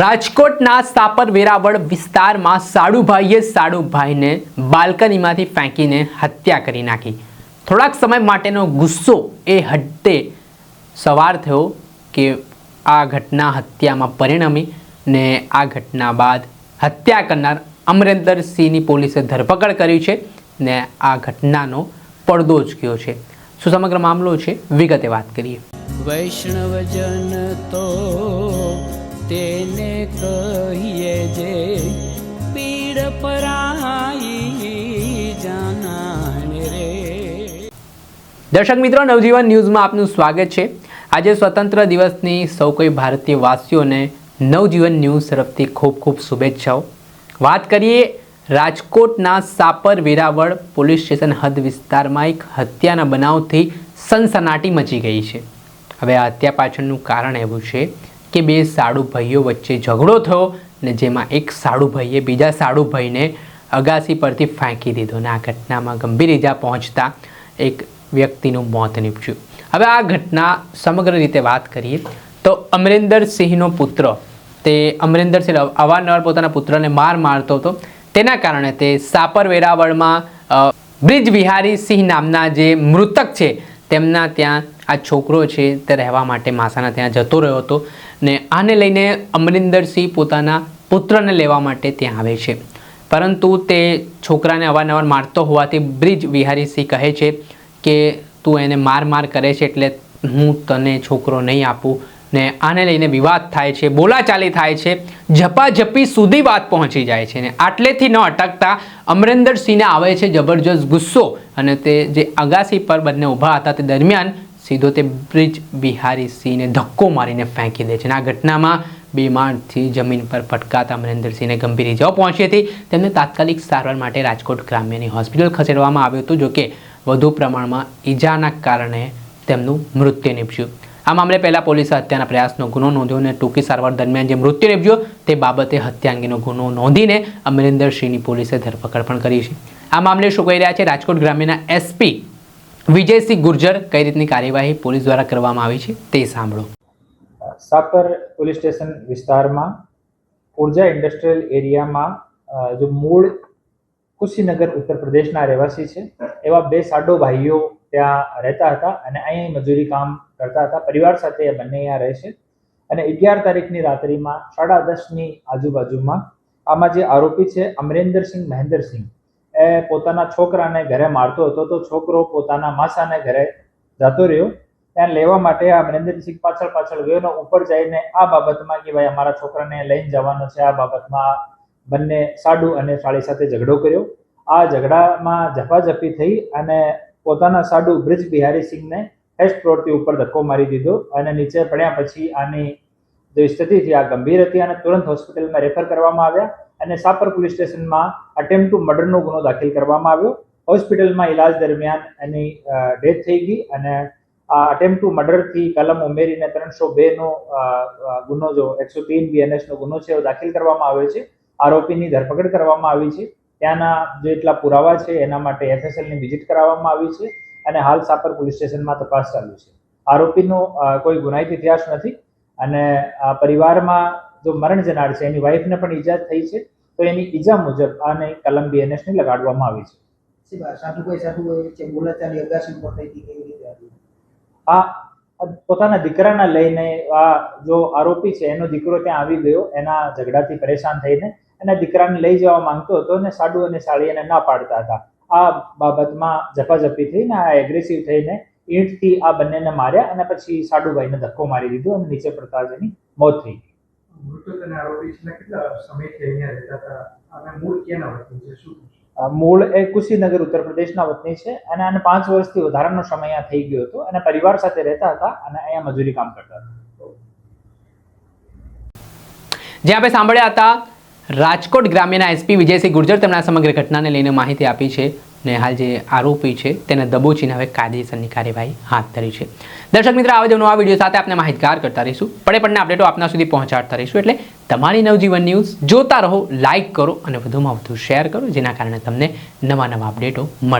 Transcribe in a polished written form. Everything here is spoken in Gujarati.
રાજકોટના સાપર વેરાવળ વિસ્તારમાં સાડુભાઈને બાલ્કનીમાંથી ફેંકીને હત્યા કરી નાખી। થોડાક સમય માટેનો ગુસ્સો એ હદે સવાર થયો કે આ ઘટના હત્યામાં પરિણમી ને આ ઘટના બાદ હત્યા કરનાર અમરેન્દ્રસિંહની પોલીસે ધરપકડ કરી છે ને આ ઘટનાનો પડદો ઉચક્યો છે। શું સમગ્ર મામલો છે, વિગતે વાત કરીએ। વૈષ્ણવજન તો તેને કહીએ જે પીડ પરાઈ જાનાને રે। દર્શક મિત્રો, નવજીવન ન્યૂઝમાં આપનું સ્વાગત છે। આજે સ્વતંત્ર દિવસની સૌ કોઈ ભારતીય વાસીઓને નવજીવન ન્યૂઝ તરફથી ખૂબ ખૂબ શુભેચ્છાઓ। વાત કરીએ રાજકોટના સાપર વેરાવળ પોલીસ સ્ટેશન હદ વિસ્તારમાં એક હત્યાના બનાવથી સનસનાટી મચી ગઈ છે। હવે આ હત્યા પાછળનું કારણ એવું છે કે બે સાડુભાઈઓ વચ્ચે ઝઘડો થયો ને જેમાં એક સાડુભાઈએ બીજા સાડુભાઈને અગાસી પરથી ફેંકી દીધો ને આ ઘટનામાં ગંભીર ઇજા પહોંચતા એક વ્યક્તિનું મોત નીપજ્યું। હવે આ ઘટના સમગ્ર રીતે વાત કરીએ તો અમરેન્દ્રસિંહનો પુત્ર તે અમરેન્દ્રસિંહ અવારનવાર પોતાના પુત્રને મારતો હતો। તેના કારણે તે સાપર વેરાવળમાં બ્રિજ વિહારી સિંહ નામના જે મૃતક છે તેમના ત્યાં આ છોકરો છે તે રહેવા માટે માસાના ત્યાં જતો રહ્યો હતો ને આને લઈને અમરેન્દ્રસિંહ પોતાના પુત્રને લેવા માટે ત્યાં આવે છે, પરંતુ તે છોકરાને અવારનવાર મારતો હોવાથી બ્રિજ વિહારી સિંહ કહે છે કે તું એને માર કરે છે એટલે હું તને છોકરો નહીં આપું ને આને લઈને વિવાદ થાય છે, બોલાચાલી થાય છે, ઝપાઝપી સુધી વાત પહોંચી જાય છે ને આટલેથી ન અટકતા અમરેન્દ્રસિંહને આવે છે જબરજસ્ત ગુસ્સો અને તે જે અગાસી પર બંને ઊભા હતા તે દરમિયાન સીધો તે બ્રિજ વિહારી સિંહને ધક્કો મારીને ફેંકી દે છે અને આ ઘટનામાં બેમાનથી જમીન પર પટકાતા અમરેન્દ્રસિંહને ગંભીર ઇજાઓ પહોંચી હતી। તેમને તાત્કાલિક સારવાર માટે રાજકોટ ગ્રામ્યની હોસ્પિટલ ખસેડવામાં આવ્યું હતું, જોકે વધુ પ્રમાણમાં ઈજાના કારણે તેમનું મૃત્યુ નીપજ્યું। આ મામલે પહેલાં પોલીસે હત્યાના પ્રયાસનો ગુનો નોંધ્યો અને ટૂંકી સારવાર દરમિયાન જે મૃત્યુ નીપજ્યો તે બાબતે હત્યા અંગેનો ગુનો નોંધીને અમરેન્દ્રસિંહની પોલીસે ધરપકડ પણ કરી છે। આ મામલે શું કહી રહ્યા છે રાજકોટ ગ્રામ્યના એસપી વિજયસિંહ ગુર્જર, કઈ રીતની કાર્યવાહી પોલીસ દ્વારા કરવામાં આવી છે તે સાંભળો। સાપર પોલીસ સ્ટેશન વિસ્તારમાં ઉર્જા ઇન્ડસ્ટ્રીયલ એરિયામાં જો મૂળ કુશીનગર ઉત્તર પ્રદેશના રહેવાસી છે એવા બે સાડો ભાઈઓ ત્યાં રહેતા હતા અને અહીં મજૂરી કામ કરતા હતા। પરિવાર સાથે એ બંને અહીંયા રહે છે અને 11 તારીખની રાત્રિમાં 10:30ની આજુબાજુમાં આમાં જે આરોપી છે અમરેન્દ્રસિંહ મહેન્દ્રસિંહ એ પોતાના છોકરાને ઘરે મારતો હતો તો છોકરો પોતાના માસાને ઘરે જતો રહ્યો। ત્યાં લેવા માટે આ અમરેન્દ્રસિંહ પાછળ ગયો ને ઉપર જઈને આ બાબતમાં કે ભાઈ અમારા છોકરાને લઈને જવાનો છે, આ બાબતમાં બંને સાડુ અને સાળી સાથે ઝઘડો કર્યો। આ ઝઘડામાં ઝપાઝપી થઈ અને પોતાના સાડુ બ્રિજ બિહારી સિંહને હેસ્ટ ફ્લોરથી ઉપર ધક્કો મારી દીધો અને નીચે પડ્યા પછી આની જે સ્થિતિ હતી આ ગંભીર હતી અને તુરંત હોસ્પિટલમાં રેફર કરવામાં આવ્યા અને સાપર પોલીસ સ્ટેશનમાં અટેમ્પ્ટ ટુ મર્ડરનો ગુનો દાખલ કરવામાં આવ્યો। હોસ્પિટલમાં ઇલાજ દરમિયાન એની ડેથ થઈ ગઈ અને આ અટેમ્પ્ટ ટુ મર્ડરથી કલમ ઉમેરીને 302નો ગુનો જો 103 BNS નો ગુનો છે એ દાખલ કરવામાં આવ્યો છે। આરોપીની ધરપકડ કરવામાં આવી છે। ત્યાંના જેટલા પુરાવા છે એના માટે FSLની વિઝિટ કરાવવામાં આવી છે અને હાલ સાપર પોલીસ સ્ટેશનમાં તપાસ ચાલુ છે। આરોપીનો કોઈ ગુનાહિત ઇતિહાસ નથી અને પરિવારમાં જો મરણ જનાર છે એની વાઇફને પણ ઈજા થઈ છે તો એની ઈજા મુજબ આને કલમ BNS ની લગાડવામાં આવી છે। આ પોતાના દીકરાના લઈને આ જો આરોપી છે એનો દીકરો ત્યાં આવી ગયો એના ઝઘડાથી પરેશાન થઈને અને દીકરાને લઈ જવા માંગતો હતો અને સાડુ અને સાળી એને ના પાડતા હતા। આ બાબતમાં ઝપાઝપી થઈને આ એગ્રેસિવ થઈને ઈંટથી આ બંનેને માર્યા અને પછી સાડુભાઈને ધક્કો મારી દીધો અને નીચે પડતા જ એની મોત થઈ ગઈ। મૃતક અને આરોપી કેટલા સમયથી અહીંયા રહેતા હતા અને મૂળ ક્યાંના વતની છે, શું? મૂળ એ કુશીનગર ઉત્તર પ્રદેશના વતની છે અને આને 5 વર્ષથી વધારાનો સમય અહીંયા થઈ ગયો હતો અને પરિવાર સાથે રહેતા હતા અને અહીંયા મજૂરી કામ કરતા હતા। જે આપણે સાંભળ્યા હતા રાજકોટ ગ્રામ્યના એસપી વિજયસિંહ ગુર્જર, તેમના સમગ્ર ઘટનાને લઈને માહિતી આપી છે ને હાલ જે આરોપી છે તેને દબોચીને હવે કાયદેસરની કાર્યવાહી હાથ ધરી છે। દર્શક મિત્રો, આવા જ નવા વિડીયો સાથે આપણે માહિતગાર કરતા રહીશું, પડે અપડેટો આપના સુધી પહોંચાડતા રહીશું। એટલે તમારી નવજીવન ન્યૂઝ જોતા રહો, લાઇક કરો અને વધુમાં વધુ શેર કરો, જેના કારણે તમને નવા અપડેટો મળે।